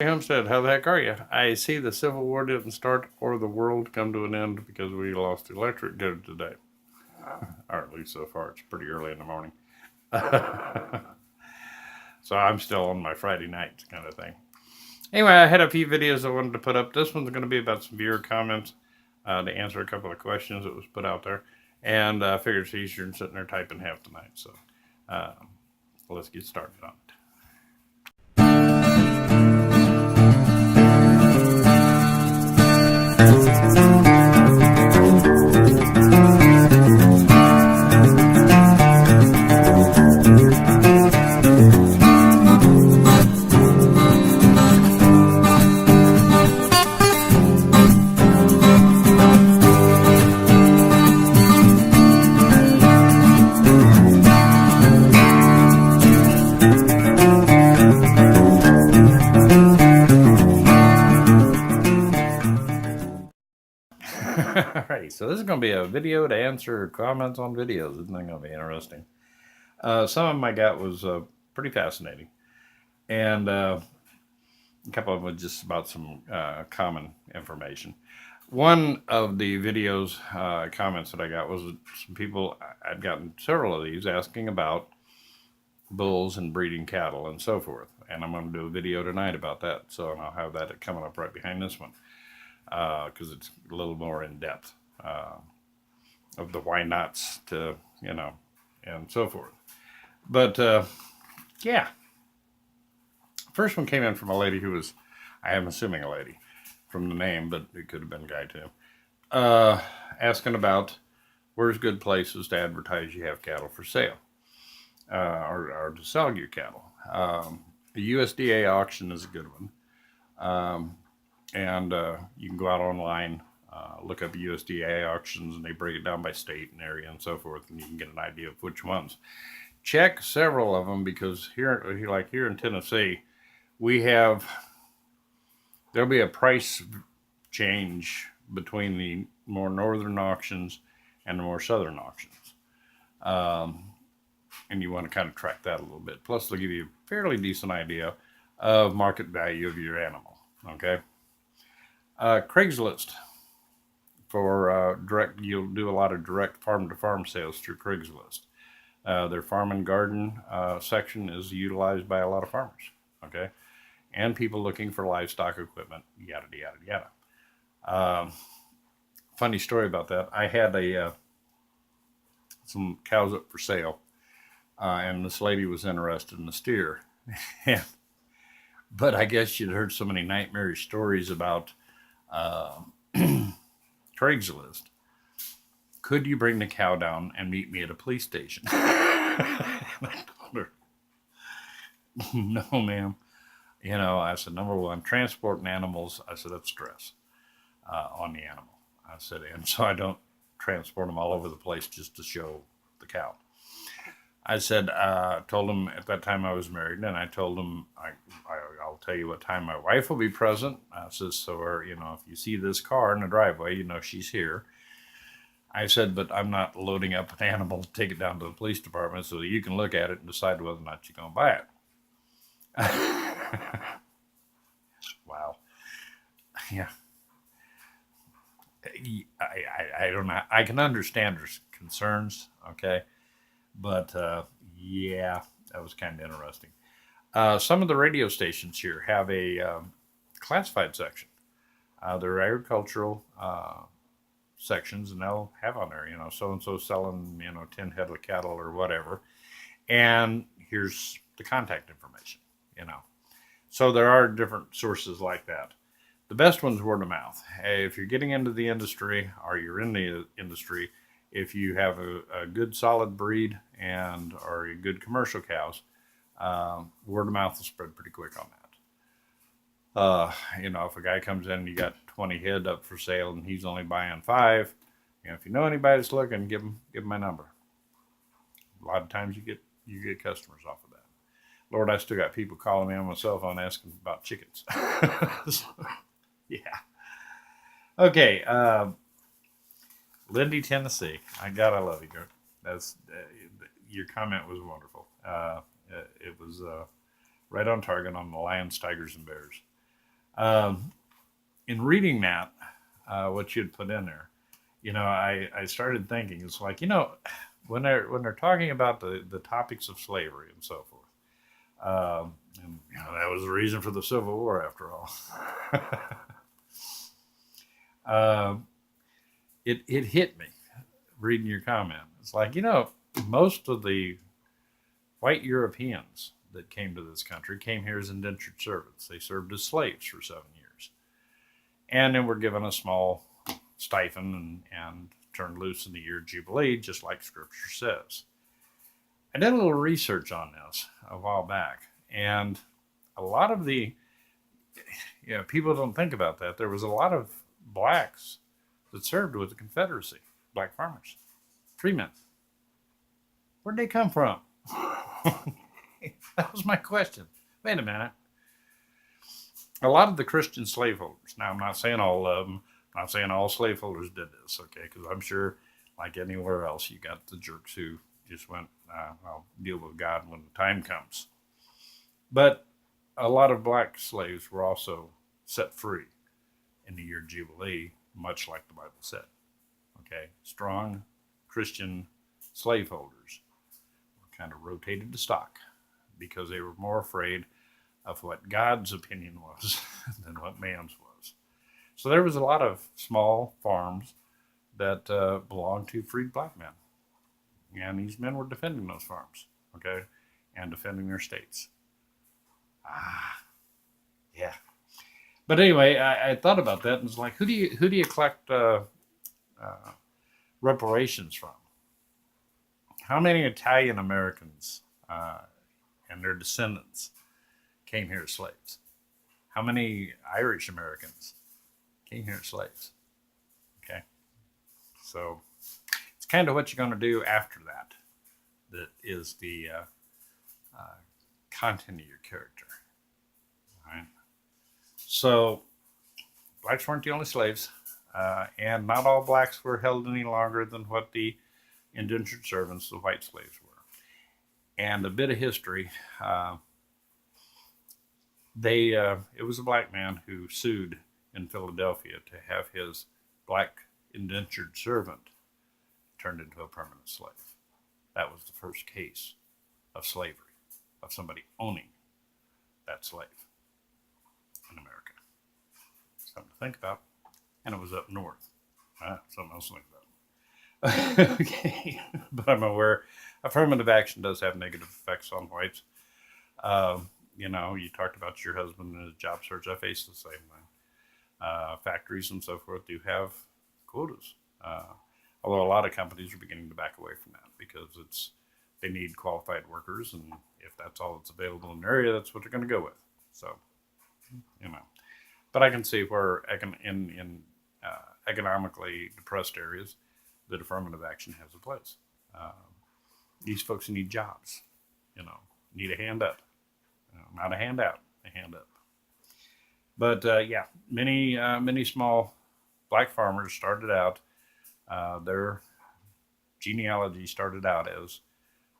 Homestead, how the heck are you? I see the Civil War didn't start or the world come to an end because we lost the electric grid today. Or at least so far, it's pretty early in the morning. So I'm still on my Friday night kind of thing. Anyway, I had a few videos I wanted to put up. This one's going to be about some viewer comments to answer a couple of questions that was put out there. And I figured it's easier than sitting there typing half the night. So let's get started on it. Alright, so this is going to be a video to answer comments on videos. Isn't that going to be interesting? Some of them I got was pretty fascinating. And a couple of them was just about some common information. One of the videos comments that I got was some people, I'd gotten several of these asking about bulls and breeding cattle and so forth. And I'm going to do a video tonight about that. So I'll have that coming up right behind this one because it's a little more in depth of the why nots to, and so forth. But yeah, first one came in from a lady who was, I am assuming a lady from the name, but it could have been a guy too, asking about where's good places to advertise you have cattle for sale or to sell your cattle. The USDA auction is a good one. And you can go out online, look up USDA auctions, and they break it down by state and area and so forth, and you can get an idea of which ones. Check several of them because here in Tennessee, there'll be a price change between the more northern auctions and the more southern auctions. And you want to kind of track that a little bit. Plus, they'll give you a fairly decent idea of market value of your animal. Okay. Craigslist for direct. You'll do a lot of direct farm-to-farm sales through Craigslist. Their farm and garden section is utilized by a lot of farmers. Okay, and people looking for livestock equipment. Yada yada yada. Funny story about that. I had some cows up for sale, and this lady was interested in a steer. But I guess she'd heard so many nightmarish stories about Craigslist. Could you bring the cow down and meet me at a police station? I told her, no, ma'am. I said, number one, transporting animals, I said, that's stress on the animal. I said, and so I don't transport them all over the place just to show the cow. I said, told him at that time I was married, and I told him, I'll tell you what time my wife will be present. I said, so, if you see this car in the driveway, she's here. I said, but I'm not loading up an animal to take it down to the police department so that you can look at it and decide whether or not you're going to buy it. Wow. Yeah. I don't know. I can understand her concerns, okay? But yeah, that was kind of interesting. Some of the radio stations here have a classified section. They're agricultural sections, and they'll have on there, so and so selling, 10 head of cattle or whatever. And here's the contact information, So there are different sources like that. The best one's word of mouth. Hey, if you're getting into the industry or you're in the industry, if you have a good solid breed and or a good commercial cows, word of mouth will spread pretty quick on that. If a guy comes in and you got 20 head up for sale and he's only buying 5, if you know anybody that's looking, give him my number. A lot of times you get customers off of that. Lord, I still got people calling me on my cell phone asking about chickens. So, yeah. Okay. Lindy, Tennessee. I love you, girl. That's your comment was wonderful. It was right on target on the lions, tigers, and bears. Um, in reading that, what you'd put in there, I started thinking, it's like, when they're talking about the topics of slavery and so forth, and that was the reason for the Civil War after all. um, it hit me reading your comment. It's like, most of the white Europeans that came to this country came here as indentured servants. They served as slaves for 7 years, and then were given a small stipend and turned loose in the year of Jubilee, just like Scripture says. I did a little research on this a while back, and a lot of the people don't think about that. There was a lot of blacks that served with the Confederacy, black farmers, freemen. Where'd they come from? That was my question. Wait a minute. A lot of the Christian slaveholders, now I'm not saying all of them, I'm not saying all slaveholders did this, okay, because I'm sure, like anywhere else, you got the jerks who just went, I'll deal with God when the time comes. But a lot of black slaves were also set free in the year Jubilee, much like the Bible said. Okay, strong Christian slaveholders were kind of rotated to stock because they were more afraid of what God's opinion was than what man's was. So there was a lot of small farms that belonged to freed black men. And these men were defending those farms, okay, and defending their states. Yeah. But anyway, I thought about that and was like, who do you collect reparations from? How many Italian Americans and their descendants came here as slaves? How many Irish Americans came here as slaves? Okay, so it's kind of what you're going to do after that. That is the content of your character. All right. So blacks weren't the only slaves, and not all blacks were held any longer than what the indentured servants, the white slaves, were. And a bit of history. It was a black man who sued in Philadelphia to have his black indentured servant turned into a permanent slave. That was the first case of slavery, of somebody owning that slave in America. Something to think about. And it was up north. Something else to think about. Okay, but I'm aware affirmative action does have negative effects on whites. You talked about your husband and his job search. I faced the same thing. Factories and so forth do have quotas, although a lot of companies are beginning to back away from that because they need qualified workers, and if that's all that's available in the area, that's what they're going to go with. So, but I can see where in economically depressed areas, that affirmative action has a place. These folks need jobs, need a hand up, not a handout, a hand up. But many small black farmers started out, their genealogy started out as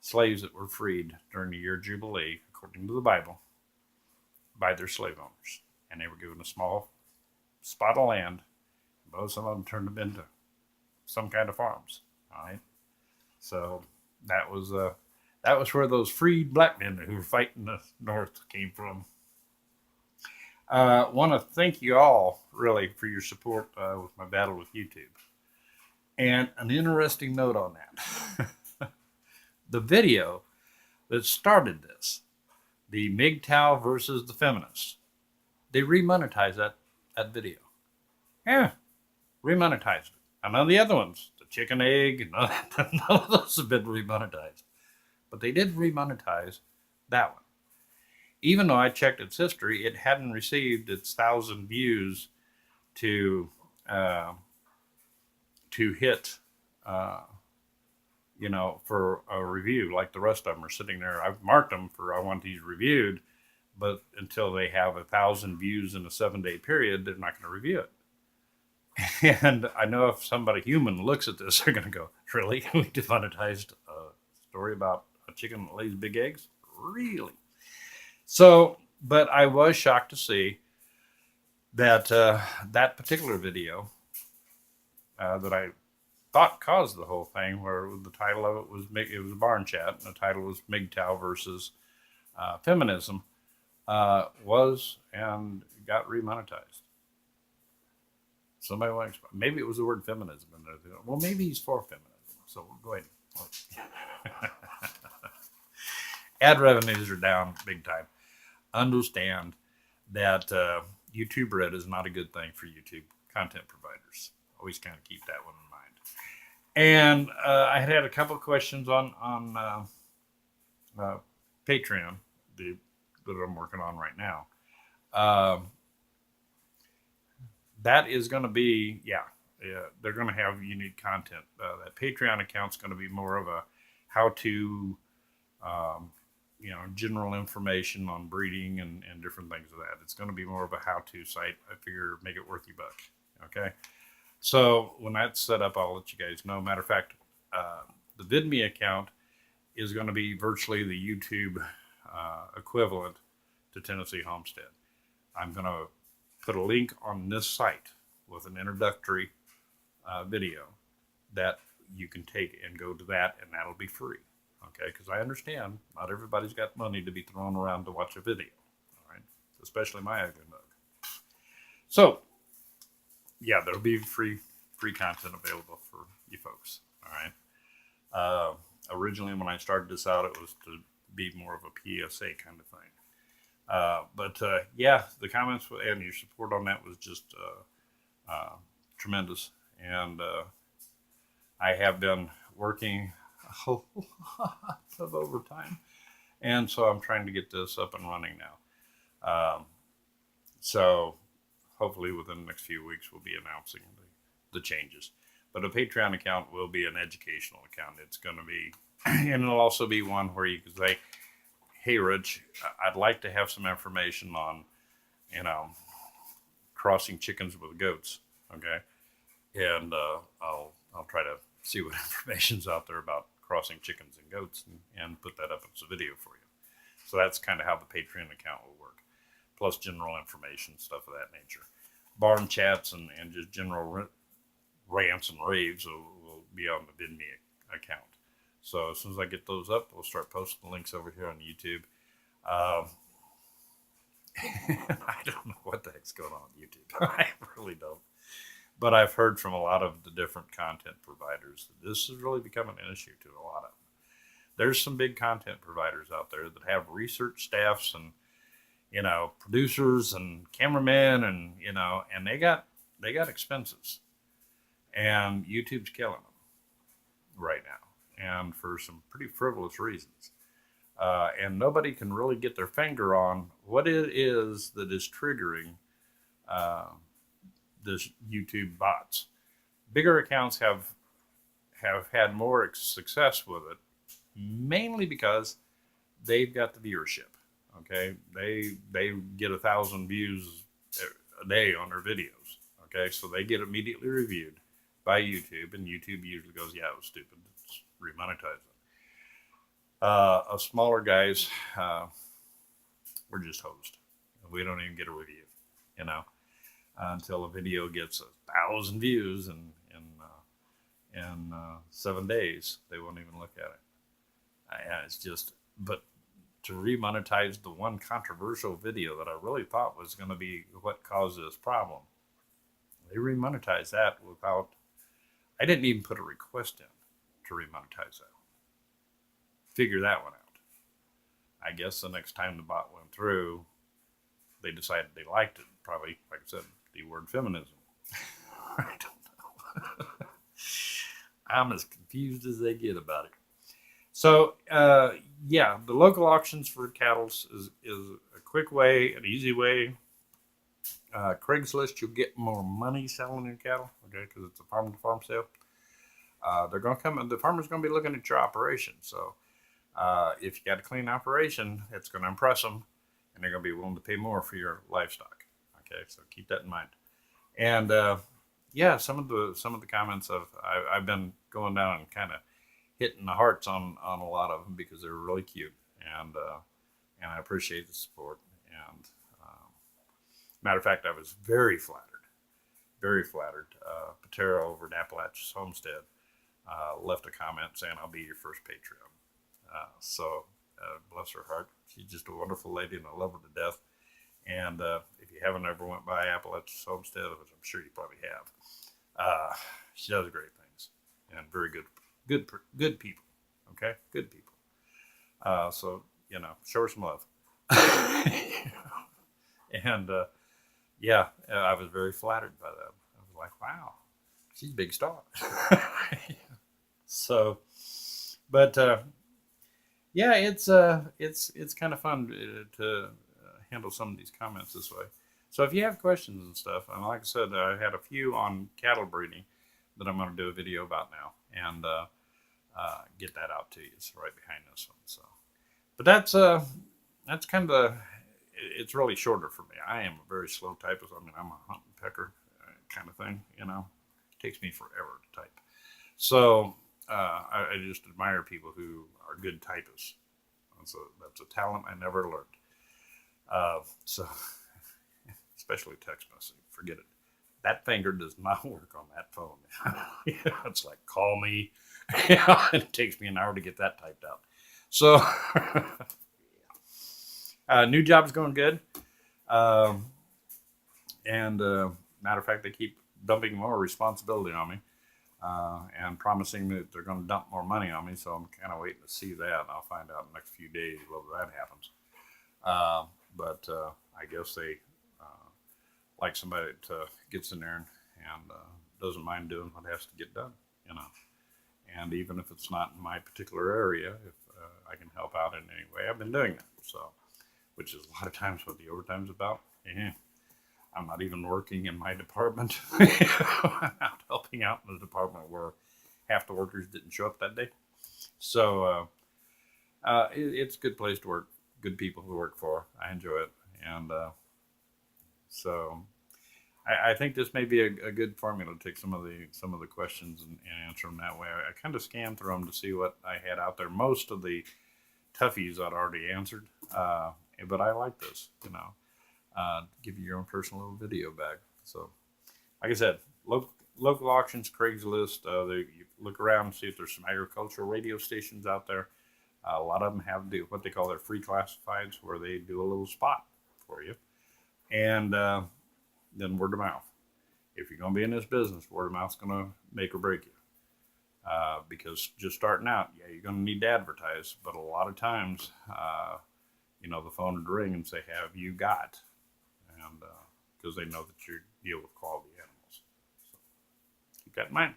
slaves that were freed during the year Jubilee, according to the Bible, by their slave owners. And they were given a small spot of land. Most of them turned them into some kind of farms. All right. So that was where those freed black men who were fighting the North came from. Want to thank you all really for your support with my battle with YouTube. And an interesting note on that. The video that started this, the MGTOW versus the feminists, they remonetized that video. Yeah, remonetized it. And none of the other ones, the chicken egg, none of those have been remonetized. But they did remonetize that one. Even though I checked its history, it hadn't received its 1,000 views to hit, for a review. Like the rest of them are sitting there. I've marked them for I want these reviewed, but until they have 1,000 views in a 7-day period, they're not going to review it. And I know if somebody human looks at this, they're going to go, really? We demonetized a story about a chicken that lays big eggs? Really? So, but I was shocked to see that that particular video that I thought caused the whole thing, where the title of it was it was a barn chat, and the title was MGTOW versus feminism, was and got remonetized. Somebody want to explain? Maybe it was the word feminism in there. Well, maybe he's for feminism. So go ahead. Ad revenues are down big time. Understand that YouTube Red is not a good thing for YouTube content providers. Always kind of keep that one in mind. And I had a couple of questions on Patreon that I'm working on right now. That is going to be, they're going to have unique content. That Patreon account's going to be more of a how-to, general information on breeding and different things of that. It's going to be more of a how-to site. I figure make it worth your buck. Okay. So when that's set up, I'll let you guys know. Matter of fact, the VidMe account is going to be virtually the YouTube equivalent to Tennessee Homestead. I'm going to put a link on this site with an introductory video that you can take and go to that, and that'll be free. Okay, because I understand not everybody's got money to be thrown around to watch a video. All right, especially my ugly mug. So, yeah, there'll be free content available for you folks. All right. Originally, when I started this out, it was to be more of a PSA kind of thing. But the comments and your support on that was just tremendous. And I have been working a whole lot of overtime. And so I'm trying to get this up and running now. So hopefully within the next few weeks, we'll be announcing the changes. But a Patreon account will be an educational account. It's going to be, and it'll also be one where you can say, hey, Rich, I'd like to have some information on, crossing chickens with goats. Okay. And I'll try to see what information's out there about crossing chickens and goats and put that up as a video for you. So that's kind of how the Patreon account will work. Plus general information, stuff of that nature. Barn chats and just general rants and raves will be on the VidMe account. So as soon as I get those up, we'll start posting the links over here on YouTube. I don't know what the heck's going on YouTube. I really don't. But I've heard from a lot of the different content providers that this is really becoming an issue to a lot of them. There's some big content providers out there that have research staffs and producers and cameramen and and they got expenses, and YouTube's killing them right now, and for some pretty frivolous reasons. And nobody can really get their finger on what it is that is triggering this YouTube bots. Bigger accounts have had more success with it, mainly because they've got the viewership. Okay, they get 1,000 views a day on their videos. Okay, so they get immediately reviewed by YouTube, and YouTube usually goes, "Yeah, it was stupid. Let's remonetize it." Smaller guys, we're just host. We don't even get a review, until a video gets 1,000 views in 7 days. They won't even look at it. It's just, but to remonetize the one controversial video that I really thought was going to be what caused this problem, they remonetized that without, I didn't even put a request in to remonetize that. Figure that one out. I guess the next time the bot went through, they decided they liked it. Probably, like I said, the word feminism. I don't know. I'm as confused as they get about it. So, the local auctions for cattle is a quick way, an easy way. Craigslist, you'll get more money selling your cattle, okay, because it's a farm-to-farm sale. They're going to come, the farmer's going to be looking at your operation. So, if you got a clean operation, it's going to impress them, and they're going to be willing to pay more for your livestock. Okay, so keep that in mind. And some of the comments I've been going down and kind of hitting the hearts on a lot of them because they're really cute, and I appreciate the support. And Matter of fact, I was very flattered. Very flattered. Patera over at Appalachia's Homestead left a comment saying, "I'll be your first Patreon." Bless her heart. She's just a wonderful lady, and I love her to death. And if you haven't ever went by Appalachia's Homestead, which I'm sure you probably have, she does great things and very good people. Okay, good people. So show her some love. And I was very flattered by that. I was like, wow, she's a big star. So, but it's kind of fun to handle some of these comments this way. So if you have questions and stuff, and like I said, I had a few on cattle breeding that I'm going to do a video about now, and get that out to you. It's right behind this one. So, but that's kind of it's really shorter for me. I am a very slow typist. I mean, I'm a hunt and pecker kind of thing. It takes me forever to type. So I just admire people who are good typists. That's a talent I never learned. So especially text messaging, forget it. That finger does not work on that phone. It's like, call me. It takes me an hour to get that typed out. So new job's going good. Matter of fact, they keep dumping more responsibility on me and promising that they're going to dump more money on me. So I'm kind of waiting to see that. And I'll find out in the next few days whether that happens. But I guess they like somebody that gets in there and doesn't mind doing what has to get done, And even if it's not in my particular area, if I can help out in any way, I've been doing that. So, which is a lot of times what the overtime's about. Yeah. I'm not even working in my department. I'm out helping out in the department where half the workers didn't show up that day. So it's a good place to work. Good people to work for. I enjoy it. And so I think this may be a good formula to take some of the questions and answer them that way. I kind of scanned through them to see what I had out there. Most of the toughies I'd already answered, but I like this, give you your own personal little video back. So, like I said, local auctions, Craigslist. You look around and see if there's some agricultural radio stations out there. A lot of them have what they call their free classifieds, where they do a little spot for you, and then word of mouth. If you're going to be in this business, word of mouth's going to make or break you. Because just starting out, you're going to need to advertise, but a lot of times, the phone would ring and say, "Have you got?" And because they know that you deal with quality animals. So keep that in mind.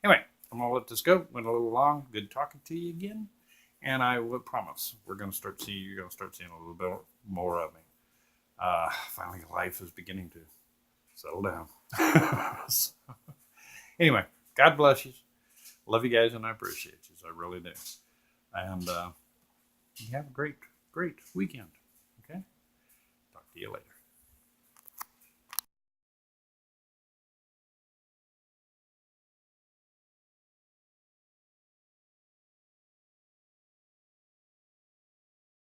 Anyway, I'm going to let this go. Went a little long. Good talking to you again. And I will promise you're going to start seeing a little bit more of me. Finally, life is beginning to settle down. So, anyway, God bless you. Love you guys, and I appreciate you. I really do. And you have a great weekend. Okay? Talk to you later.